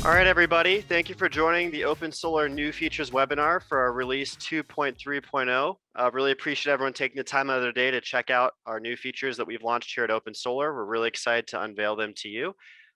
All right, everybody. Thank you for joining the OpenSolar New Features webinar for our release 2.3.0. Really appreciate everyone taking the time out of their day to check out our new features that we've launched here at OpenSolar. We're really excited to unveil them to you.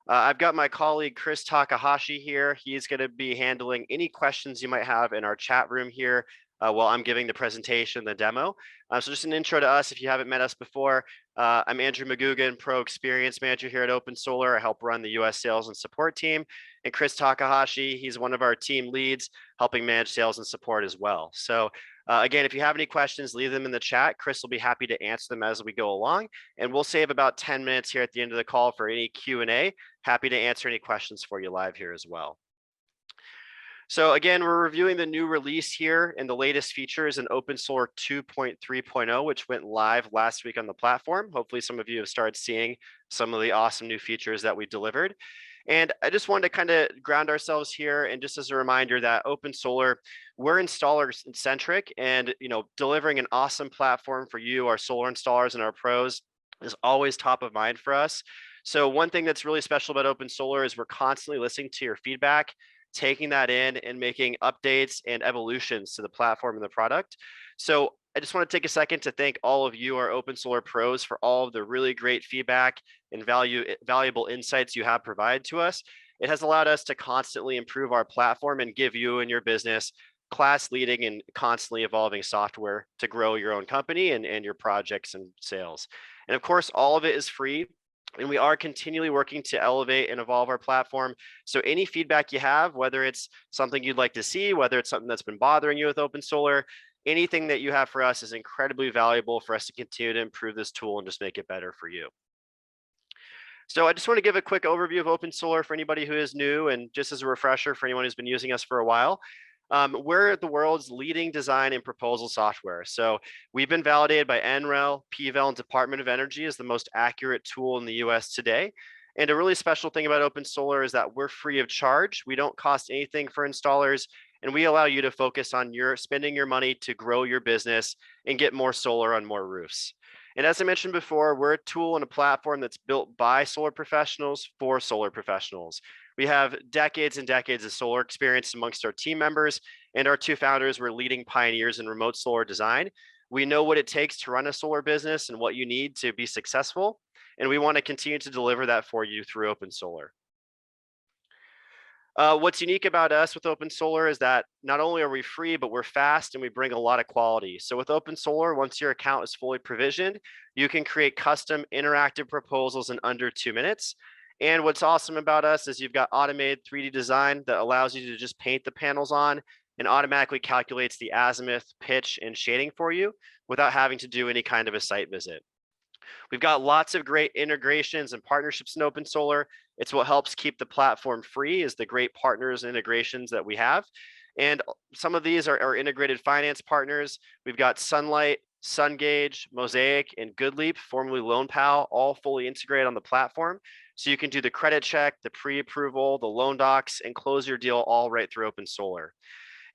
I've got my colleague Chris Takahashi here. He's going to be handling any questions you might have in our chat room here while I'm giving the presentation, the demo. So just an intro to us if you haven't met us before. I'm Andrew McGugan, Pro Experience Manager here at OpenSolar. I help run the US sales and support team. And Chris Takahashi, he's one of our team leads, helping manage sales and support as well. So again, if you have any questions, leave them in the chat. Chris will be happy to answer them as we go along. And we'll save about 10 minutes here at the end of the call for any Q&A. Happy to answer any questions for you live here as well. So again, we're reviewing the new release here, and the latest features in OpenSolar 2.3.0, which went live last week on the platform. Hopefully some of you have started seeing some of the awesome new features that we delivered. And I just wanted to kind of ground ourselves here, and just as a reminder that OpenSolar, we're installer centric, and delivering an awesome platform for you, our solar installers and our pros, is always top of mind for us. So one thing that's really special about OpenSolar is we're constantly listening to your feedback, taking that in and making updates and evolutions to the platform and the product. So I just want to take a second to thank all of you, our OpenSolar pros, for all of the really great feedback and valuable insights you have provided to us. It has allowed us to constantly improve our platform and give you and your business class leading and constantly evolving software to grow your own company and your projects and sales. And of course, all of it is free. And we are continually working to elevate and evolve our platform. So any feedback you have, whether it's something you'd like to see, whether it's something that's been bothering you with OpenSolar, anything that you have for us is incredibly valuable for us to continue to improve this tool and just make it better for you. So I just want to give a quick overview of OpenSolar for anybody who is new, and just as a refresher for anyone who's been using us for a while. We're the world's leading design and proposal software. So we've been validated by NREL, PVEL, and Department of Energy as the most accurate tool in the US today. And a really special thing about OpenSolar is that we're free of charge. We don't cost anything for installers, and we allow you to focus on spending your money to grow your business and get more solar on more roofs. And as I mentioned before, we're a tool and a platform that's built by solar professionals for solar professionals. We have decades and decades of solar experience amongst our team members, and our two founders were leading pioneers in remote solar design. We know what it takes to run a solar business and what you need to be successful, and we want to continue to deliver that for you through OpenSolar. What's unique about us with OpenSolar is that not only are we free, but we're fast and we bring a lot of quality. So with OpenSolar, once your account is fully provisioned, you can create custom interactive proposals in under 2 minutes. And what's awesome about us is you've got automated 3D design that allows you to just paint the panels on and automatically calculates the azimuth, pitch, and shading for you without having to do any kind of a site visit. We've got lots of great integrations and partnerships in OpenSolar. It's what helps keep the platform free, is the great partners and integrations that we have. And some of these are integrated finance partners. We've got Sunlight, SunGauge, Mosaic, and GoodLeap, formerly LoanPal, all fully integrated on the platform. So you can do the credit check, the pre-approval, the loan docs, and close your deal all right through OpenSolar.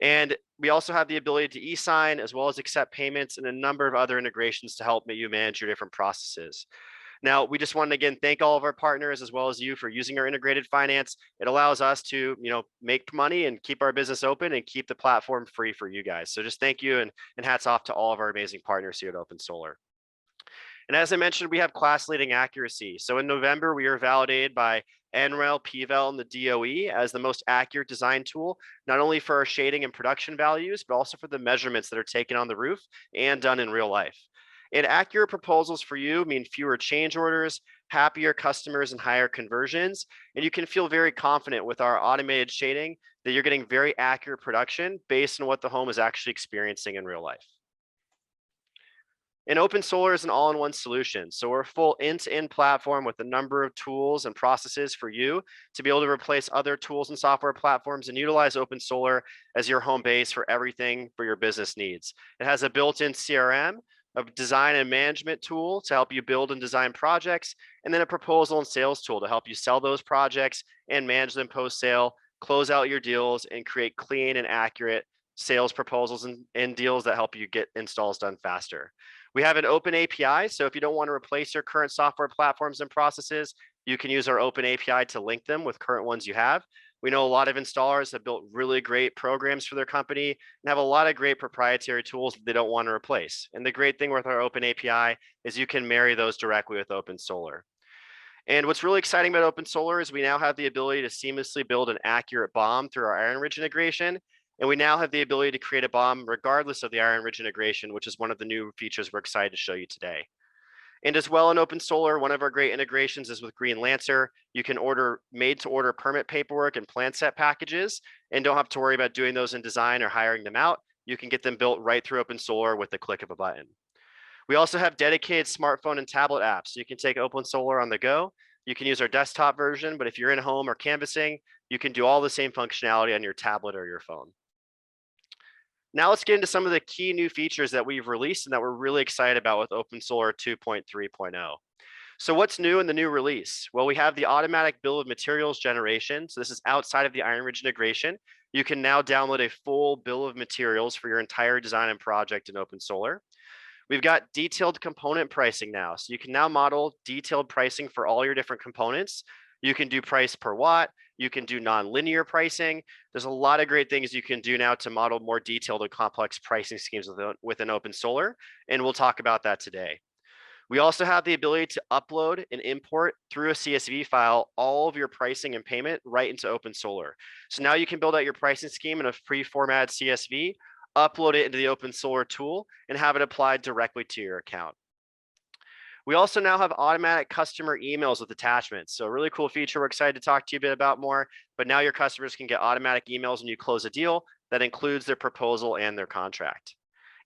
And we also have the ability to e-sign as well as accept payments and a number of other integrations to help you manage your different processes. Now, we just want to again thank all of our partners as well as you for using our integrated finance. It allows us to, make money and keep our business open and keep the platform free for you guys. So just thank you and hats off to all of our amazing partners here at OpenSolar. And as I mentioned, we have class leading accuracy. So in November, we are validated by NREL, PVEL, and the DOE as the most accurate design tool, not only for our shading and production values, but also for the measurements that are taken on the roof and done in real life. And accurate proposals for you mean fewer change orders, happier customers, and higher conversions. And you can feel very confident with our automated shading that you're getting very accurate production based on what the home is actually experiencing in real life. And OpenSolar is an all-in-one solution. So we're a full end-to-end platform with a number of tools and processes for you to be able to replace other tools and software platforms and utilize OpenSolar as your home base for everything for your business needs. It has a built-in CRM, a design and management tool to help you build and design projects, and then a proposal and sales tool to help you sell those projects and manage them post-sale, close out your deals, and create clean and accurate sales proposals and deals that help you get installs done faster. We have an open API, so if you don't want to replace your current software platforms and processes, you can use our open API to link them with current ones you have. We know a lot of installers have built really great programs for their company and have a lot of great proprietary tools that they don't want to replace. And the great thing with our open API is you can marry those directly with OpenSolar. And what's really exciting about OpenSolar is we now have the ability to seamlessly build an accurate BOM through our IronRidge integration. And we now have the ability to create a BOM regardless of the IronRidge integration, which is one of the new features we're excited to show you today. And as well in OpenSolar, one of our great integrations is with Green Lancer. You can order made-to-order permit paperwork and plan set packages and don't have to worry about doing those in design or hiring them out. You can get them built right through OpenSolar with the click of a button. We also have dedicated smartphone and tablet apps. So you can take OpenSolar on the go. You can use our desktop version, but if you're in home or canvassing, you can do all the same functionality on your tablet or your phone. Now let's get into some of the key new features that we've released and that we're really excited about with OpenSolar 2.3.0. So what's new in the new release? Well, we have the automatic bill of materials generation. So this is outside of the IronRidge integration. You can now download a full bill of materials for your entire design and project in OpenSolar. We've got detailed component pricing now. So you can now model detailed pricing for all your different components. You can do price per watt. You can do non-linear pricing. There's a lot of great things you can do now to model more detailed and complex pricing schemes within OpenSolar, and we'll talk about that today. We also have the ability to upload and import through a CSV file all of your pricing and payment right into OpenSolar. So now you can build out your pricing scheme in a pre-formatted CSV, upload it into the OpenSolar tool, and have it applied directly to your account. We also now have automatic customer emails with attachments. So a really cool feature we're excited to talk to you a bit about more, but now your customers can get automatic emails when you close a deal that includes their proposal and their contract.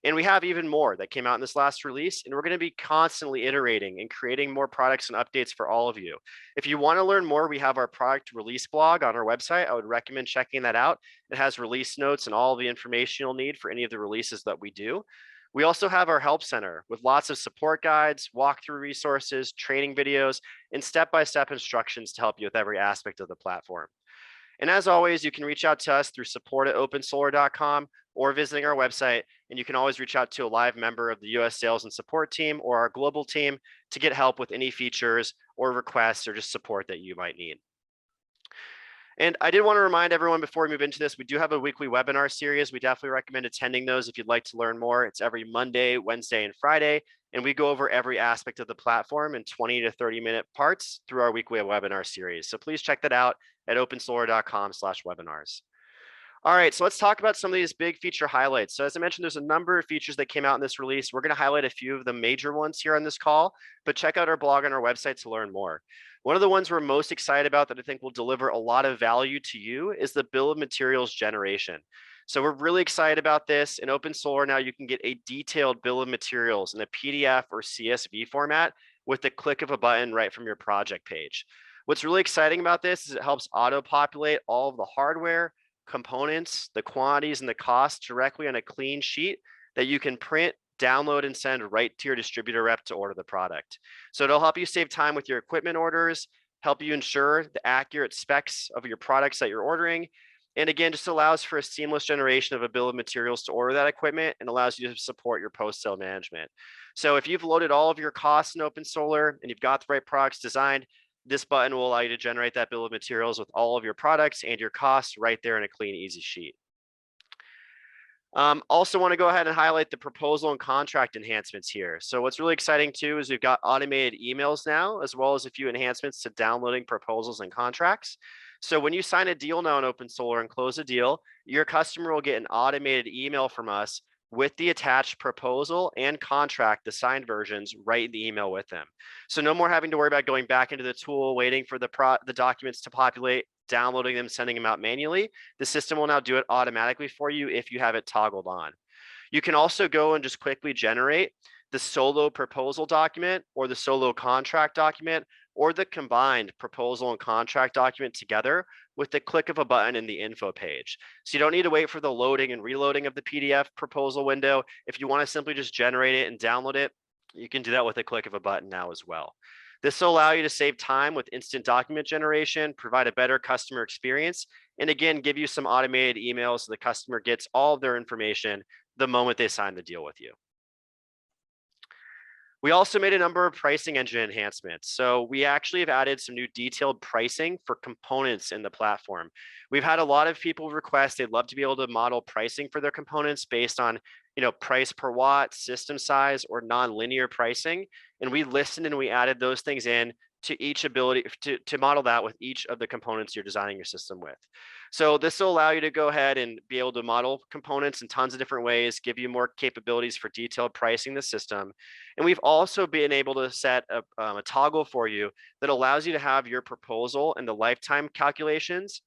And we have even more that came out in this last release, and we're going to be constantly iterating and creating more products and updates for all of you. If you want to learn more, we have our product release blog on our website. I would recommend checking that out. It has release notes and all the information you'll need for any of the releases that we do. We also have our help center with lots of support guides, walkthrough resources, training videos, and step-by-step instructions to help you with every aspect of the platform. And as always, you can reach out to us through support@opensolar.com or visiting our website. And you can always reach out to a live member of the US sales and support team or our global team to get help with any features or requests or just support that you might need. And I did want to remind everyone before we move into this, we do have a weekly webinar series. We definitely recommend attending those if you'd like to learn more. It's every Monday, Wednesday, and Friday. And we go over every aspect of the platform in 20 to 30-minute parts through our weekly webinar series. So please check that out at opensolar.com/webinars. All right, so let's talk about some of these big feature highlights. So as I mentioned, there's a number of features that came out in this release. We're going to highlight a few of the major ones here on this call, but check out our blog on our website to learn more. One of the ones we're most excited about that I think will deliver a lot of value to you is the bill of materials generation. So we're really excited about this. In OpenSolar now you can get a detailed bill of materials in a PDF or CSV format with the click of a button right from your project page. What's really exciting about this is it helps auto-populate all of the hardware, components, the quantities, and the costs directly on a clean sheet that you can print, download, and send right to your distributor rep to order the product. So it'll help you save time with your equipment orders, help you ensure the accurate specs of your products that you're ordering, and again, just allows for a seamless generation of a bill of materials to order that equipment and allows you to support your post-sale management. So if you've loaded all of your costs in OpenSolar and you've got the right products designed, this button will allow you to generate that bill of materials with all of your products and your costs right there in a clean, easy sheet. Also want to go ahead and highlight the proposal and contract enhancements here. So what's really exciting too is we've got automated emails now, as well as a few enhancements to downloading proposals and contracts. So when you sign a deal now in OpenSolar and close a deal, your customer will get an automated email from us with the attached proposal and contract, the signed versions, right in the email with them. So no more having to worry about going back into the tool, waiting for the documents to populate, downloading them, sending them out manually. The system will now do it automatically for you if you have it toggled on. You can also go and just quickly generate the solo proposal document or the solo contract document or the combined proposal and contract document together with the click of a button in the info page. So you don't need to wait for the loading and reloading of the PDF proposal window. If you want to simply just generate it and download it, you can do that with a click of a button now as well. This will allow you to save time with instant document generation, provide a better customer experience, and again, give you some automated emails so the customer gets all of their information the moment they sign the deal with you. We also made a number of pricing engine enhancements. So we actually have added some new detailed pricing for components in the platform. We've had a lot of people request they'd love to be able to model pricing for their components based on, price per watt, system size, or non-linear pricing. And we listened and we added those things in to each ability to model that with each of the components you're designing your system with. So this will allow you to go ahead and be able to model components in tons of different ways, give you more capabilities for detailed pricing the system. And we've also been able to set a toggle for you that allows you to have your proposal and the lifetime calculations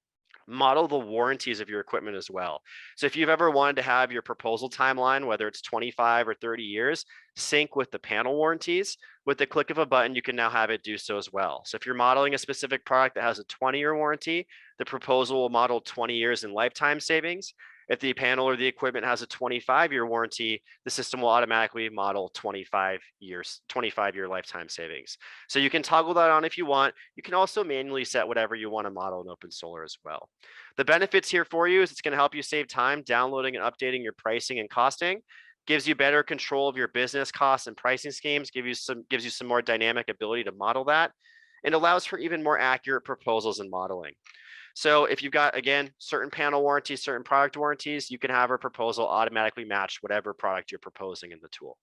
model the warranties of your equipment as well. So if you've ever wanted to have your proposal timeline, whether it's 25 or 30 years, sync with the panel warranties, with the click of a button, you can now have it do so as well. So if you're modeling a specific product that has a 20-year warranty, the proposal will model 20 years in lifetime savings. If the panel or the equipment has a 25-year warranty, the system will automatically model 25-year lifetime savings. So you can toggle that on if you want. You can also manually set whatever you want to model in OpenSolar as well. The benefits here for you is it's going to help you save time downloading and updating your pricing and costing, gives you better control of your business costs and pricing schemes, gives you some more dynamic ability to model that, and allows for even more accurate proposals and modeling. So if you've got, again, certain panel warranties, certain product warranties, you can have a proposal automatically match whatever product you're proposing in the tool.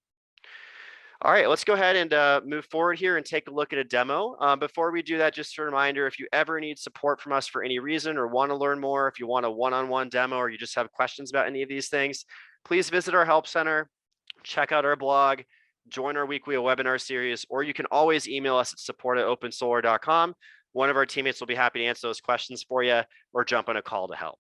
All right, let's go ahead and move forward here and take a look at a demo. Before we do that, just a reminder, if you ever need support from us for any reason or want to learn more, if you want a one-on-one demo or you just have questions about any of these things, please visit our help center, check out our blog, join our weekly webinar series, or you can always email us at support@opensolar.com. One of our teammates will be happy to answer those questions for you or jump on a call to help.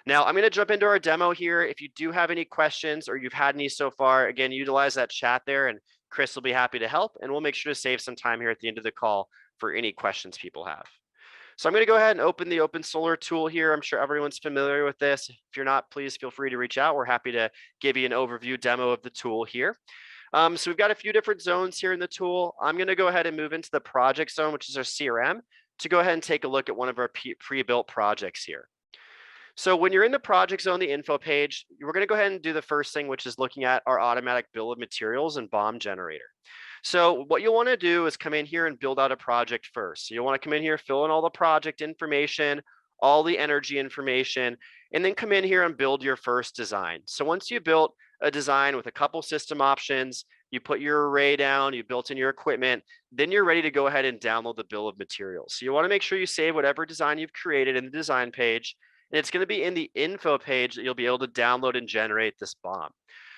Now, I'm going to jump into our demo here. If you do have any questions or you've had any so far, again, utilize that chat there and Chris will be happy to help. And we'll make sure to save some time here at the end of the call for any questions people have. So I'm going to go ahead and open the OpenSolar tool here. I'm sure everyone's familiar with this. If you're not, please feel free to reach out. We're happy to give you an overview demo of the tool here. So we've got a few different zones here in the tool. I'm going to go ahead and move into the project zone, which is our CRM, to go ahead and take a look at one of our pre-built projects here. So when you're in the project zone, the info page, we're going to go ahead and do the first thing, which is looking at our automatic bill of materials and BOM generator. So what you'll want to do is come in here and build out a project first. So you'll want to come in here, fill in all the project information, all the energy information, and then come in here and build your first design. So once you built a design with a couple system options, you put your array down, you built in your equipment, then you're ready to go ahead and download the bill of materials. So you want to make sure you save whatever design you've created in the design page, and it's going to be in the info page that you'll be able to download and generate this BOM.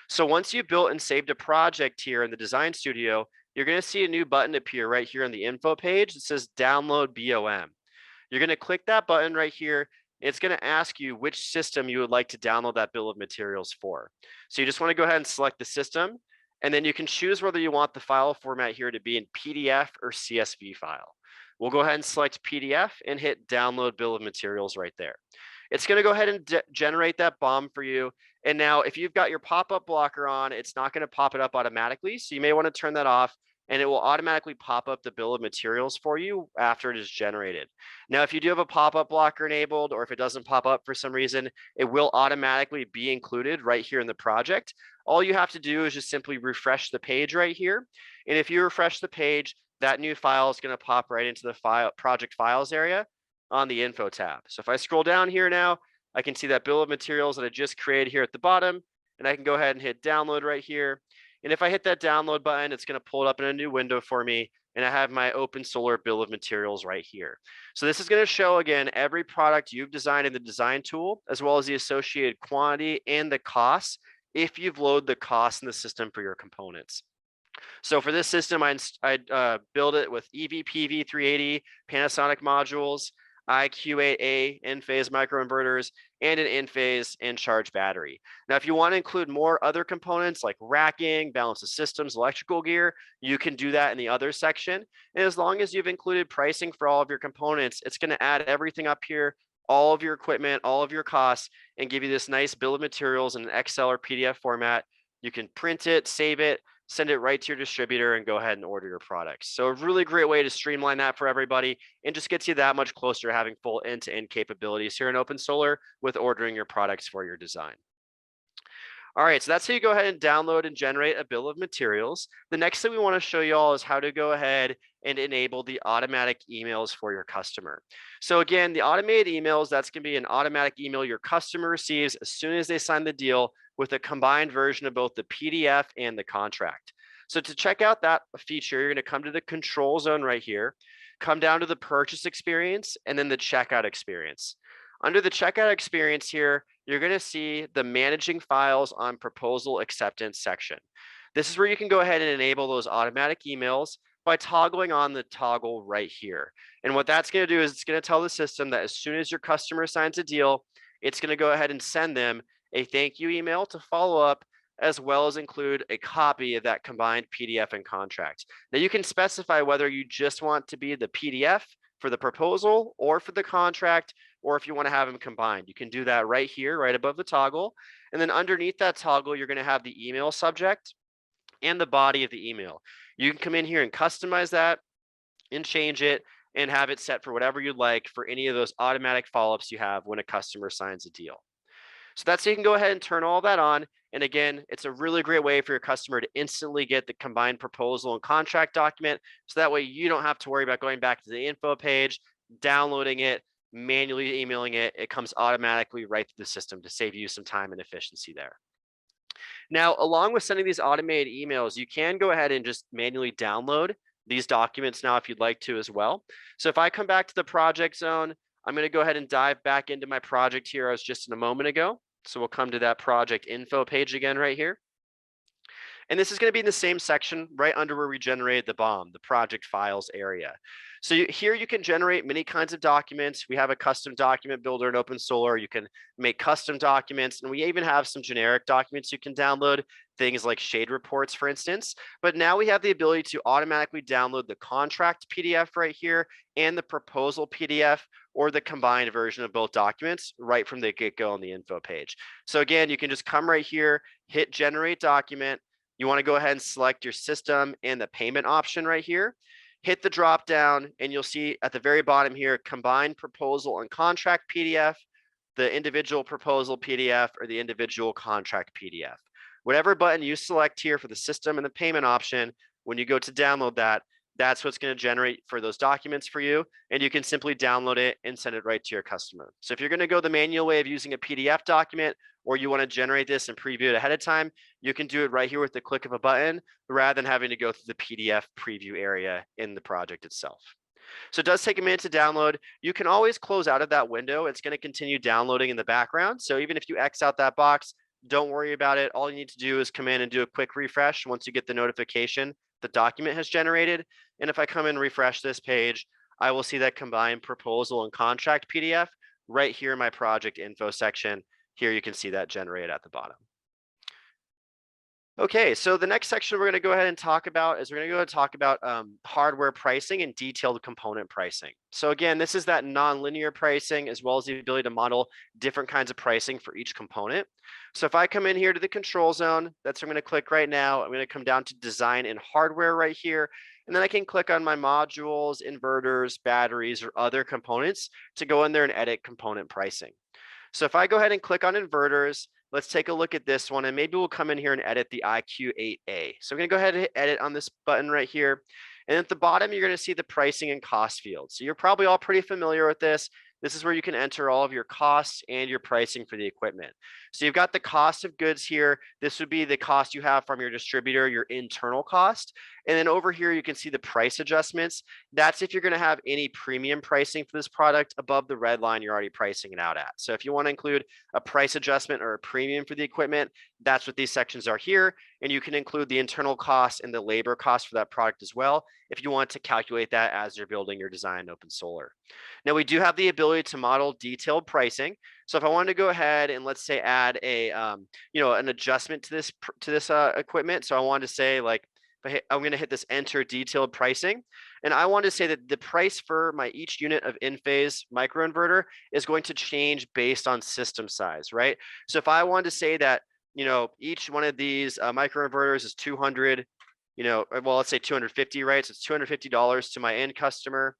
So once you've built and saved a project here in the design studio, you're going to see a new button appear right here on the info page that says download BOM. You're going to click that button right here. It's going to ask you which system you would like to download that bill of materials for. So you just want to go ahead and select the system, and then you can choose whether you want the file format here to be in PDF or CSV file. We'll go ahead and select PDF and hit download bill of materials right there. It's going to go ahead and generate that BOM for you. And now if you've got your pop-up blocker on, it's not going to pop it up automatically. So you may want to turn that off, and it will automatically pop up the bill of materials for you after it is generated. Now, if you do have a pop-up blocker enabled, or if it doesn't pop up for some reason, it will automatically be included right here in the project. All you have to do is just simply refresh the page right here. And if you refresh the page, that new file is going to pop right into the project files area on the info tab. So if I scroll down here now, I can see that bill of materials that I just created here at the bottom, and I can go ahead and hit download right here. And if I hit that download button, it's going to pull it up in a new window for me, and I have my OpenSolar bill of materials right here. So this is going to show, again, every product you've designed in the design tool, as well as the associated quantity and the costs, if you've loaded the cost in the system for your components. So for this system, I build it with EVPV380 Panasonic modules, IQ8A in-phase microinverters, and an in-phase in-charge battery. Now, if you want to include more other components like racking, balance of systems, electrical gear, you can do that in the other section. And as long as you've included pricing for all of your components, it's going to add everything up here, all of your equipment, all of your costs, and give you this nice bill of materials in an Excel or PDF format. You can print it, save it, send it right to your distributor, and go ahead and order your products. So a really great way to streamline that for everybody and just gets you that much closer to having full end-to-end capabilities here in OpenSolar with ordering your products for your design. All right, so that's how you go ahead and download and generate a bill of materials. The next thing we want to show you all is how to go ahead and enable the automatic emails for your customer. So again, the automated emails, that's going to be an automatic email your customer receives as soon as they sign the deal with a combined version of both the PDF and the contract. So to check out that feature, you're going to come to the control zone right here, come down to the purchase experience, and then the checkout experience. Under the checkout experience here, you're going to see the managing files on proposal acceptance section. This is where you can go ahead and enable those automatic emails by toggling on the toggle right here. And what that's going to do is it's going to tell the system that as soon as your customer signs a deal, it's going to go ahead and send them a thank you email to follow up, as well as include a copy of that combined PDF and contract. Now you can specify whether you just want to be the PDF for the proposal or for the contract, or if you want to have them combined. You can do that right here, right above the toggle. And then underneath that toggle, you're going to have the email subject and the body of the email. You can come in here and customize that and change it and have it set for whatever you'd like for any of those automatic follow-ups you have when a customer signs a deal. So that's so you can go ahead and turn all that on. And again, it's a really great way for your customer to instantly get the combined proposal and contract document. So that way you don't have to worry about going back to the info page, downloading it, manually emailing it. It comes automatically right through the system to save you some time and efficiency there. Now, along with sending these automated emails, you can go ahead and just manually download these documents now if you'd like to as well. So if I come back to the project zone, I'm going to go ahead and dive back into my project here as just a moment ago. So we'll come to that project info page again right here. And this is going to be in the same section right under where we generated the BOM, the project files area. So here you can generate many kinds of documents. We have a custom document builder in OpenSolar. You can make custom documents, and we even have some generic documents you can download, things like shade reports, for instance. But now we have the ability to automatically download the contract PDF right here and the proposal PDF, or the combined version of both documents right from the get-go on the info page. So again, you can just come right here, hit generate document. You want to go ahead and select your system and the payment option right here. Hit the drop down, and you'll see at the very bottom here, combined proposal and contract PDF, the individual proposal PDF, or the individual contract PDF. Whatever button you select here for the system and the payment option, when you go to download that, that's what's going to generate for those documents for you. And you can simply download it and send it right to your customer. So if you're going to go the manual way of using a PDF document, or you want to generate this and preview it ahead of time, you can do it right here with the click of a button rather than having to go through the PDF preview area in the project itself. So it does take a minute to download. You can always close out of that window. It's going to continue downloading in the background. So even if you X out that box, don't worry about it. All you need to do is come in and do a quick refresh once you get the notification the document has generated. And if I come and refresh this page, I will see that combined proposal and contract PDF right here in my project info section. Here you can see that generated at the bottom. Okay, so the next section we're going to go ahead and talk about is we're going to go and talk about hardware pricing and detailed component pricing. So again, this is that non-linear pricing as well as the ability to model different kinds of pricing for each component. So if I come in here to the control zone, that's what I'm going to click right now. I'm going to come down to design and hardware right here. And then I can click on my modules, inverters, batteries, or other components to go in there and edit component pricing. So if I go ahead and click on inverters, let's take a look at this one, and maybe we'll come in here and edit the IQ8A. So I'm going to go ahead and hit edit on this button right here. And at the bottom, you're going to see the pricing and cost field. So you're probably all pretty familiar with this. This is where you can enter all of your costs and your pricing for the equipment. So you've got the cost of goods here. This would be the cost you have from your distributor, your internal cost. And then over here, you can see the price adjustments. That's if you're going to have any premium pricing for this product above the red line you're already pricing it out at. So if you want to include a price adjustment or a premium for the equipment, that's what these sections are here. And you can include the internal costs and the labor costs for that product as well, if you want to calculate that as you're building your design in OpenSolar. Now we do have the ability to model detailed pricing. So if I wanted to go ahead and let's say add a an adjustment to this equipment, so I wanted to say like I'm going to hit this enter detailed pricing, and I want to say that the price for my each unit of in-phase microinverter is going to change based on system size, right? So if I wanted to say that each one of these microinverters is 200, well, let's say 250, right? So it's $250 to my end customer.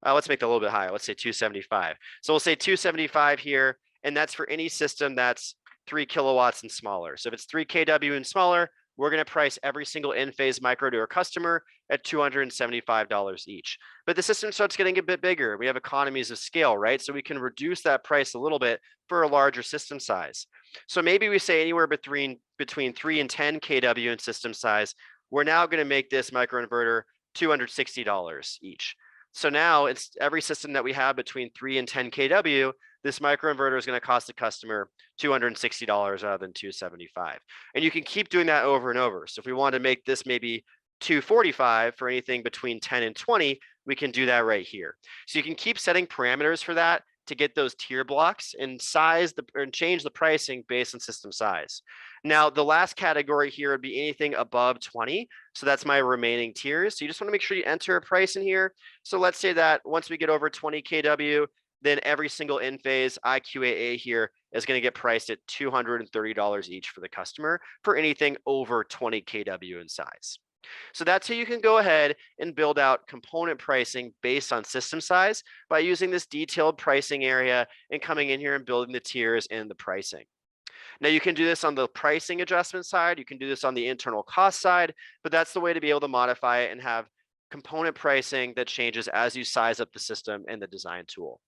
Let's make that a little bit higher. Let's say 275. So we'll say 275 here, and that's for any system that's 3 kilowatts and smaller. So if it's 3 kW and smaller, we're going to price every single in-phase micro to our customer at $275 each. But the system starts getting a bit bigger. We have economies of scale, right? So we can reduce that price a little bit for a larger system size. So maybe we say anywhere between 3 and 10 kW in system size. We're now going to make this microinverter $260 each. So now it's every system that we have between 3 and 10 kW, this microinverter is going to cost the customer $260 rather than $275. And you can keep doing that over and over. So if we want to make this maybe $245 for anything between 10 and 20, we can do that right here. So you can keep setting parameters for that to get those tier blocks and change the pricing based on system size. Now, the last category here would be anything above 20. So that's my remaining tiers. So you just want to make sure you enter a price in here. So let's say that once we get over 20 kW, then every single in-phase IQAA here is going to get priced at $230 each for the customer for anything over 20 kW in size. So that's how you can go ahead and build out component pricing based on system size by using this detailed pricing area and coming in here and building the tiers and the pricing. Now you can do this on the pricing adjustment side, you can do this on the internal cost side, but that's the way to be able to modify it and have component pricing that changes as you size up the system and the design tool.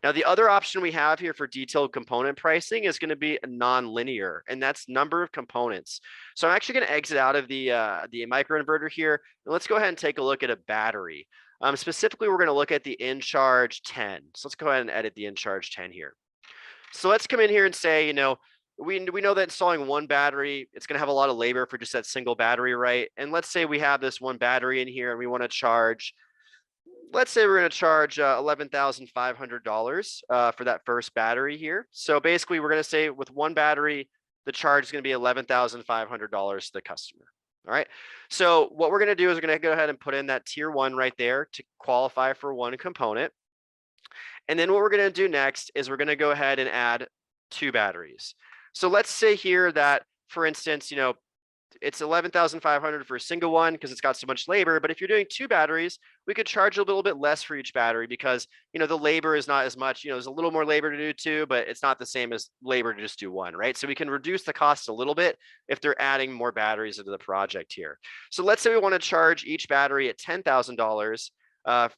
Now, the other option we have here for detailed component pricing is going to be a non-linear, and that's number of components. So I'm actually going to exit out of the microinverter here, and let's go ahead and take a look at a battery. Specifically, we're going to look at the InCharge 10. So let's go ahead and edit the InCharge 10 here. So let's come in here and say, we know that installing one battery, it's going to have a lot of labor for just that single battery, right? And let's say we have this one battery in here and we want to charge, let's say we're going to charge $11,500 for that first battery here. So basically, we're going to say with one battery, the charge is going to be $11,500 to the customer. All right. So what we're going to do is we're going to go ahead and put in that tier 1 right there to qualify for one component. And then what we're going to do next is we're going to go ahead and add 2 batteries. So let's say here that, for instance, it's $11,500 for a single one because it's got so much labor. But if you're doing 2 batteries, we could charge a little bit less for each battery because, the labor is not as much. There's a little more labor to do 2, but it's not the same as labor to just do 1, right? So we can reduce the cost a little bit if they're adding more batteries into the project here. So let's say we want to charge each battery at $10,000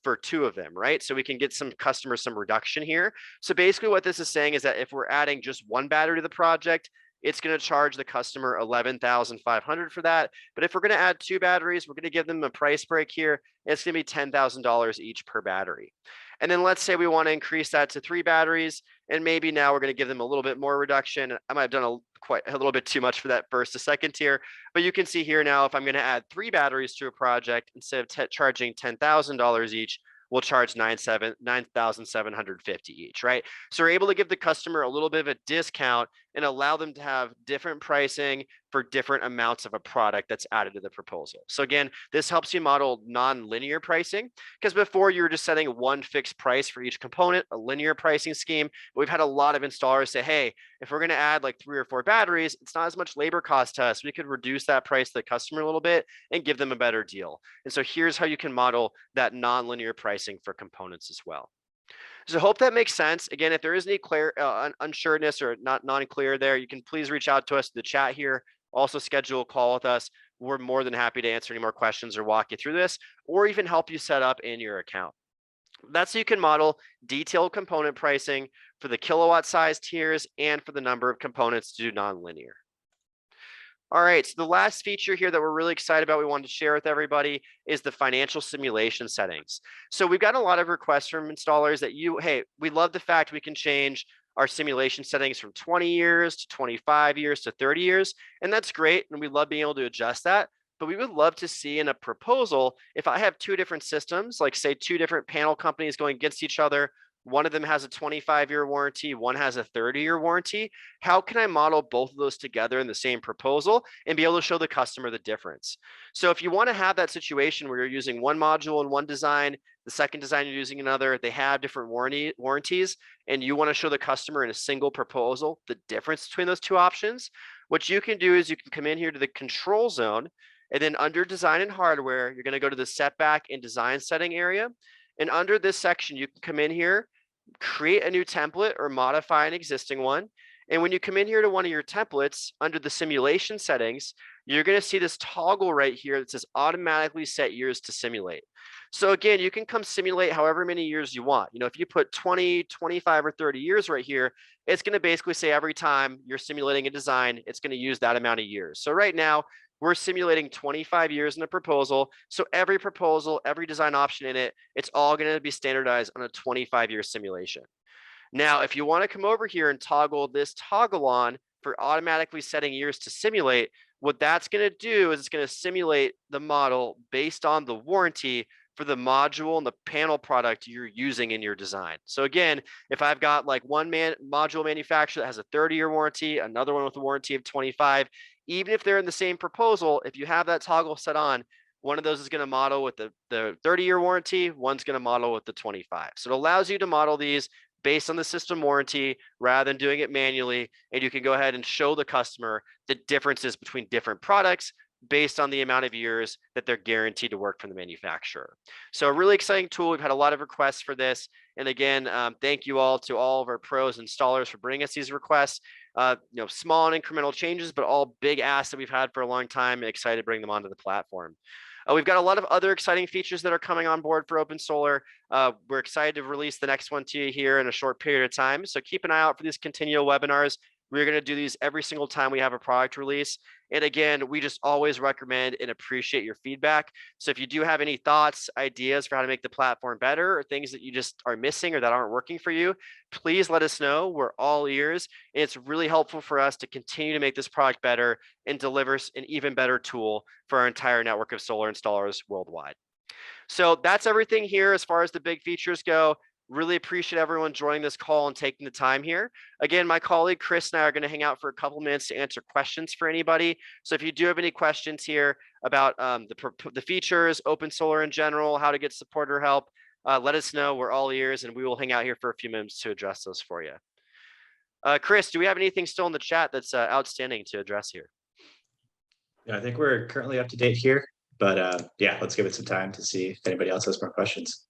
for 2 of them, right? So we can get some customers some reduction here. So basically what this is saying is that if we're adding just 1 battery to the project, it's going to charge the customer $11,500 for that. But if we're going to add 2 batteries, we're going to give them a price break here. It's going to be $10,000 each per battery. And then let's say we want to increase that to 3 batteries, and maybe now we're going to give them a little bit more reduction. I might have done quite a little bit too much for that first to second tier, but you can see here now if I'm going to add 3 batteries to a project, instead of charging $10,000 each, we'll charge $9,750 each, right? So we're able to give the customer a little bit of a discount and allow them to have different pricing for different amounts of a product that's added to the proposal. So again, this helps you model non-linear pricing because before you were just setting one fixed price for each component, a linear pricing scheme. But we've had a lot of installers say, hey, if we're going to add like 3 or 4 batteries, it's not as much labor cost to us. We could reduce that price to the customer a little bit and give them a better deal. And so here's how you can model that non-linear pricing for components as well. So hope that makes sense. Again, if there is any unsureness or not non-clear there, you can please reach out to us in the chat here. Also schedule a call with us. We're more than happy to answer any more questions or walk you through this, or even help you set up in your account. That's so you can model detailed component pricing for the kilowatt size tiers and for the number of components to do non-linear. All right, so the last feature here that we're really excited about, we wanted to share with everybody, is the financial simulation settings. So we've got a lot of requests from installers that hey, we love the fact we can change our simulation settings from 20 years to 25 years to 30 years. And that's great. And we love being able to adjust that. But we would love to see in a proposal, if I have 2 different systems, like say 2 different panel companies going against each other, one of them has a 25-year warranty, one has a 30-year warranty. How can I model both of those together in the same proposal and be able to show the customer the difference? So if you want to have that situation where you're using one module in one design, the second design you're using another, they have different warranties, and you want to show the customer in a single proposal the difference between those 2 options, what you can do is you can come in here to the control zone, and then under design and hardware, you're going to go to the setback and design setting area. And under this section, you can come in here, create a new template or modify an existing one. And when you come in here to one of your templates under the simulation settings, you're going to see this toggle right here that says automatically set years to simulate. So again, you can come simulate however many years you want. You know, if you put 20, 25, or 30 years right here, it's going to basically say every time you're simulating a design, it's going to use that amount of years. So right now, we're simulating 25 years in a proposal. So every proposal, every design option in it, it's all going to be standardized on a 25-year simulation. Now, if you want to come over here and toggle this toggle on for automatically setting years to simulate, what that's going to do is it's going to simulate the model based on the warranty for the module and the panel product you're using in your design. So again, if I've got like one module manufacturer that has a 30-year warranty, another one with a warranty of 25, even if they're in the same proposal, if you have that toggle set on, one of those is going to model with the 30-year warranty, one's going to model with the 25. So it allows you to model these based on the system warranty rather than doing it manually. And you can go ahead and show the customer the differences between different products based on the amount of years that they're guaranteed to work from the manufacturer. So a really exciting tool. We've had a lot of requests for this. And again, thank you all to all of our pros installers for bringing us these requests. Small and incremental changes, but all big asks that we've had for a long time, and excited to bring them onto the platform. We've got a lot of other exciting features that are coming on board for OpenSolar. We're excited to release the next one to you here in a short period of time. So keep an eye out for these continual webinars. We're going to do these every single time we have a product release. And again, we just always recommend and appreciate your feedback. So if you do have any thoughts, ideas for how to make the platform better, or things that you just are missing or that aren't working for you, please let us know. We're all ears. And it's really helpful for us to continue to make this product better and deliver an even better tool for our entire network of solar installers worldwide. So that's everything here as far as the big features go. Really appreciate everyone joining this call and taking the time here. Again, my colleague Chris and I are going to hang out for a couple minutes to answer questions for anybody. So if you do have any questions here about the features, OpenSolar in general, how to get support or help, let us know. We're all ears, and we will hang out here for a few minutes to address those for you. Chris, do we have anything still in the chat that's outstanding to address here? Yeah, I think we're currently up to date here, but yeah, let's give it some time to see if anybody else has more questions.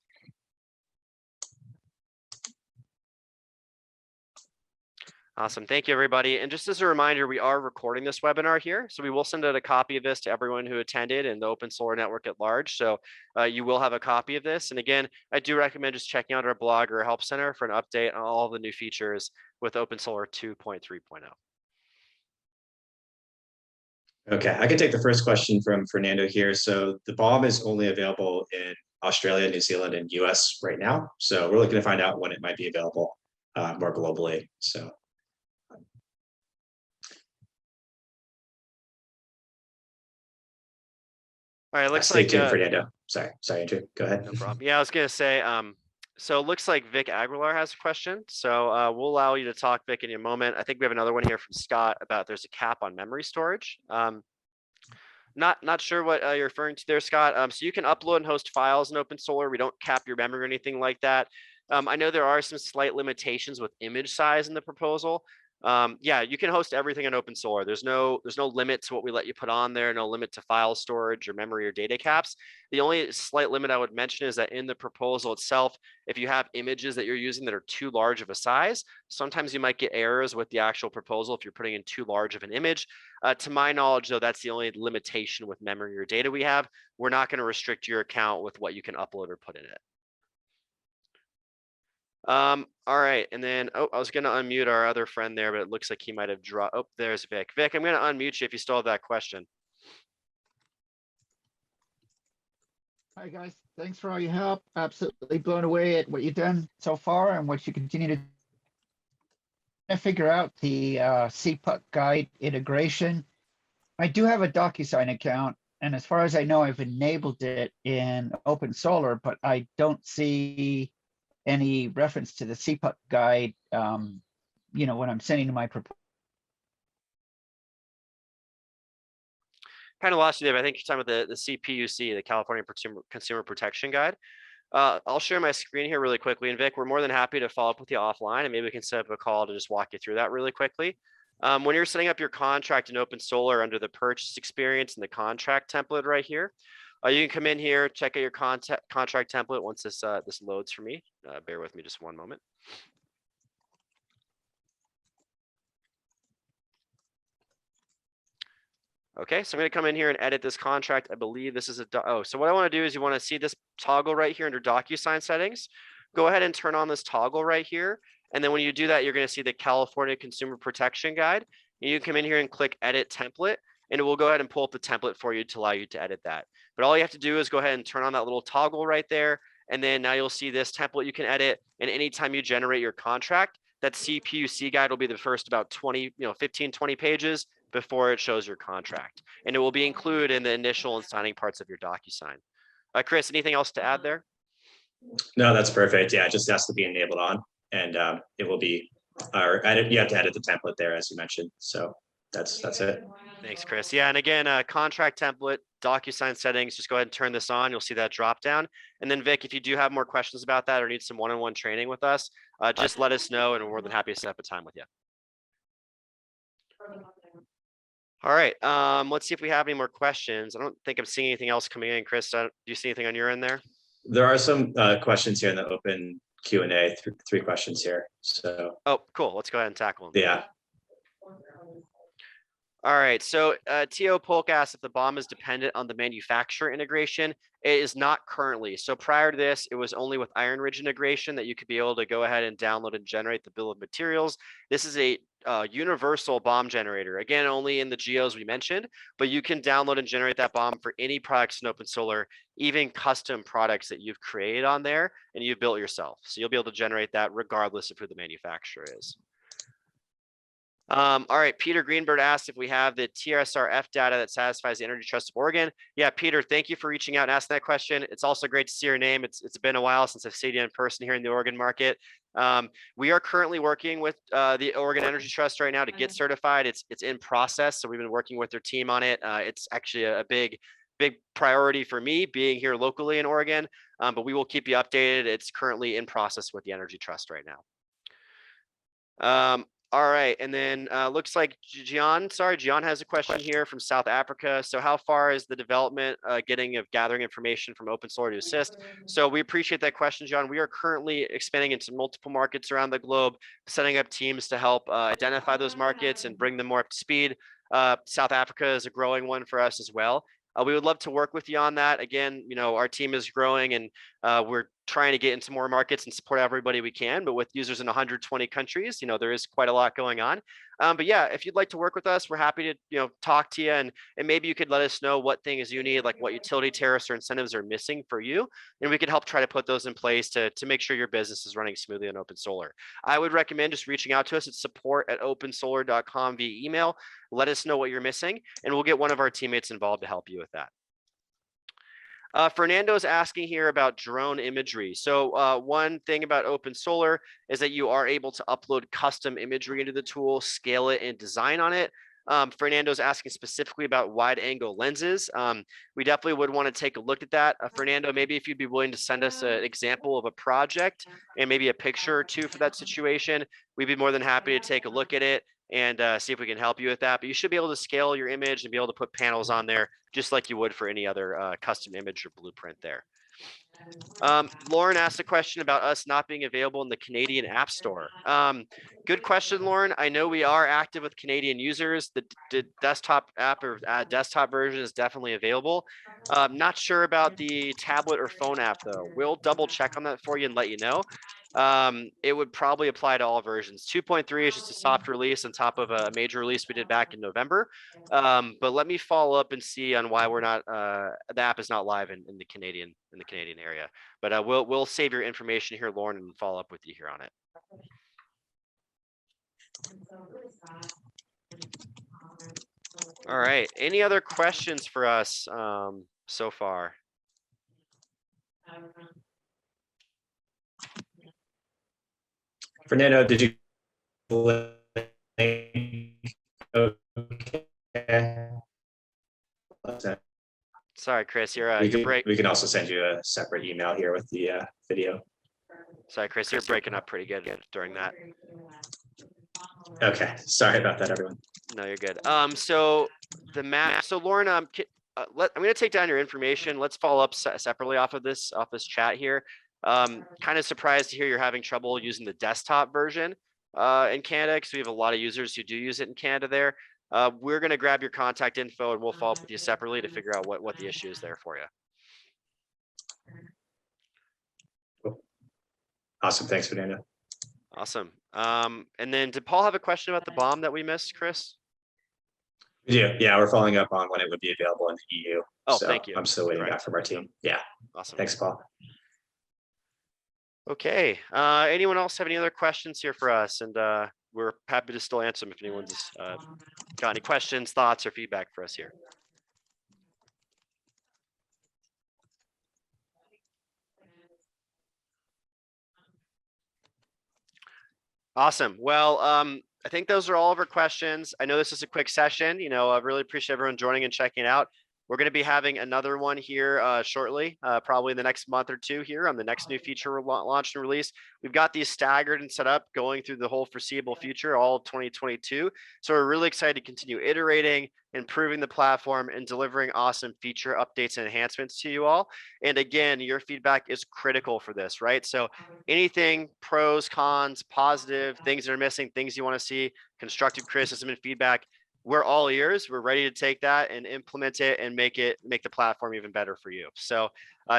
Awesome. Thank you, everybody. And just as a reminder, we are recording this webinar here. So we will send out a copy of this to everyone who attended and the OpenSolar network at large. So you will have a copy of this. And again, I do recommend just checking out our blog or help center for an update on all the new features with OpenSolar 2.3.0. Okay, I can take the first question from Fernando here. So the BOM is only available in Australia, New Zealand, and US right now. So we're looking to find out when it might be available more globally. So. All right, looks Stay like tuned, Fernando. Sorry, Andrew. Go ahead. No problem. Yeah, I was gonna say, so it looks like Vic Aguilar has a question. So we'll allow you to talk, Vic, in a moment. I think we have another one here from Scott about there's a cap on memory storage. Not sure what you're referring to there, Scott. So you can upload and host files in OpenSolar. We don't cap your memory or anything like that. I know there are some slight limitations with image size in the proposal. Yeah, you can host everything on OpenSolar. There's no limit to what we let you put on there, no limit to file storage or memory or data caps. The only slight limit I would mention is that in the proposal itself, if you have images that you're using that are too large of a size, sometimes you might get errors with the actual proposal if you're putting in too large of an image. To my knowledge, though, that's the only limitation with memory or data we have. We're not going to restrict your account with what you can upload or put in it. All right, and then I was gonna unmute our other friend there, but it looks like he might have dropped. Oh, there's Vic. Vic, I'm gonna unmute you if you still have that question. Hi guys, thanks for all your help. Absolutely blown away at what you've done so far and what you continue to figure out the CPUC guide integration. I do have a DocuSign account, and as far as I know, I've enabled it in OpenSolar, but I don't see any reference to the CPUC guide, when I'm sending my proposal. Kind of lost you there, but I think you're talking about the CPUC, the California Consumer Protection Guide. I'll share my screen here really quickly. And Vic, we're more than happy to follow up with you offline, and maybe we can set up a call to just walk you through that really quickly. When you're setting up your contract in OpenSolar under the purchase experience and the contract template right here, you can come in here, check out your contract template once this loads for me. Bear with me just one moment. Okay, so I'm going to come in here and edit this contract. I believe this is so what I want to do is you want to see this toggle right here under DocuSign settings. Go ahead and turn on this toggle right here. And then when you do that, you're going to see the California Consumer Protection Guide. And you come in here and click Edit Template, and it will go ahead and pull up the template for you to allow you to edit that. But all you have to do is go ahead and turn on that little toggle right there. And then now you'll see this template you can edit. And anytime you generate your contract, that CPUC guide will be the first about 15, 20 pages before it shows your contract. And it will be included in the initial and signing parts of your DocuSign. Chris, anything else to add there? No, that's perfect. Yeah, it just has to be enabled on, and it will be, or edit. You have to edit the template there, as you mentioned. So that's it. Thanks, Chris. Yeah, and again, contract template, DocuSign settings, just go ahead and turn this on. You'll see that drop down. And then Vic, if you do have more questions about that or need some one-on-one training with us, just let us know and we're more than happy to set up a time with you. All right, let's see if we have any more questions. I don't think I'm seeing anything else coming in. Chris, do you see anything on your end there? There are some questions here in the open Q&A, three questions here. So. Oh, cool. Let's go ahead and tackle them. Yeah. All right, so T.O. Polk asked if the BOM is dependent on the manufacturer integration. It is not currently. So prior to this, it was only with Iron Ridge integration that you could be able to go ahead and download and generate the bill of materials. This is a universal BOM generator. Again, only in the geos we mentioned, but you can download and generate that BOM for any products in OpenSolar, even custom products that you've created on there and you've built yourself. So you'll be able to generate that regardless of who the manufacturer is. All right, Peter Greenberg asked if we have the TRSRF data that satisfies the Energy Trust of Oregon. Yeah, Peter, thank you for reaching out and asking that question. It's also great to see your name. It's been a while since I've seen you in person here in the Oregon market. We are currently working with the Oregon Energy Trust right now to get certified. It's in process, so we've been working with their team on it. It's actually a big priority for me being here locally in Oregon, but we will keep you updated. It's currently in process with the Energy Trust right now. All right, and then looks like Gian has a question here from South Africa. So how far is the development gathering information from OpenSolar to assist? So we appreciate that question, John. We are currently expanding into multiple markets around the globe, setting up teams to help identify those markets and bring them more up to speed. South Africa is a growing one for us as well. We would love to work with you on that. Again, our team is growing and we're trying to get into more markets and support everybody we can, but with users in 120 countries, there is quite a lot going on. But yeah, if you'd like to work with us, we're happy to, talk to you and maybe you could let us know what things you need, like what utility tariffs or incentives are missing for you. And we could help try to put those in place to make sure your business is running smoothly on OpenSolar. I would recommend just reaching out to us at support@opensolar.com via email. Let us know what you're missing and we'll get one of our teammates involved to help you with that. Fernando's asking here about drone imagery. So one thing about OpenSolar is that you are able to upload custom imagery into the tool, scale it, and design on it. Fernando's asking specifically about wide angle lenses. We definitely would want to take a look at that. Fernando, maybe if you'd be willing to send us an example of a project and maybe a picture or two for that situation, we'd be more than happy to take a look at it and see if we can help you with that. But you should be able to scale your image and be able to put panels on there just like you would for any other custom image or blueprint there. Lauren asked a question about us not being available in the Canadian App Store. Good question, Lauren. I know we are active with Canadian users. The desktop app or desktop version is definitely available. Not sure about the tablet or phone app though. We'll double check on that for you and let you know. It would probably apply to all versions. 2.3 is just a soft release on top of a major release we did back in November. But let me follow up and see on why we're not the app is not live in the Canadian area. But we'll save your information here, Lauren, and follow up with you here on it. All right. Any other questions for us so far? Fernando, did you? Okay. Sorry, Chris, you're we can also send you a separate email here with the video. Sorry, Chris, you're breaking up pretty good during that. Okay, sorry about that, everyone. No, you're good. So the map. So Lauren, I'm going to take down your information. Let's follow up separately off this chat here. Kind of surprised to hear you're having trouble using the desktop version in Canada because we have a lot of users who do use it in Canada there. we're going to grab your contact info and we'll follow up with you separately to figure out what the issue is there for you. Awesome. Thanks, Fernando. Awesome. And then did Paul have a question about the bomb that we missed, Chris? Yeah, we're following up on when it would be available in the EU. Oh, So thank you. I'm still waiting Correct. back from our team. Yeah. Awesome. Thanks, Paul. Okay. Anyone else have any other questions here for us? And we're happy to still answer them if anyone's got any questions, thoughts, or feedback for us here. Awesome. Well, I think those are all of our questions. I know this is a quick session. I really appreciate everyone joining and checking it out. We're going to be having another one here shortly, probably in the next month or two here on the next new feature launch and release. We've got these staggered and set up going through the whole foreseeable future, all of 2022. So we're really excited to continue iterating, improving the platform, and delivering awesome feature updates and enhancements to you all. And again, your feedback is critical for this, right? So anything, pros, cons, positive, things that are missing, things you want to see, constructive criticism and feedback, we're all ears. We're ready to take that and implement it and make the platform even better for you. So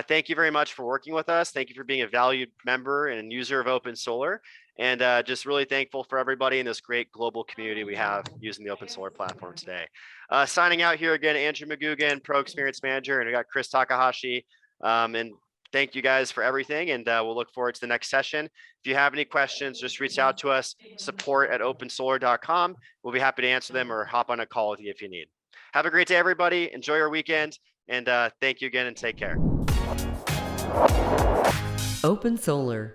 thank you very much for working with us. Thank you for being a valued member and user of OpenSolar, and just really thankful for everybody in this great global community we have using the OpenSolar platform today. Signing out here again, Andrew McGugan, Pro Experience Manager, and we got Chris Takahashi. And thank you guys for everything, and we'll look forward to the next session. If you have any questions, just reach out to us, support@opensolar.com. We'll be happy to answer them or hop on a call with you if you need. Have a great day, everybody. Enjoy your weekend, and thank you again, and take care. OpenSolar.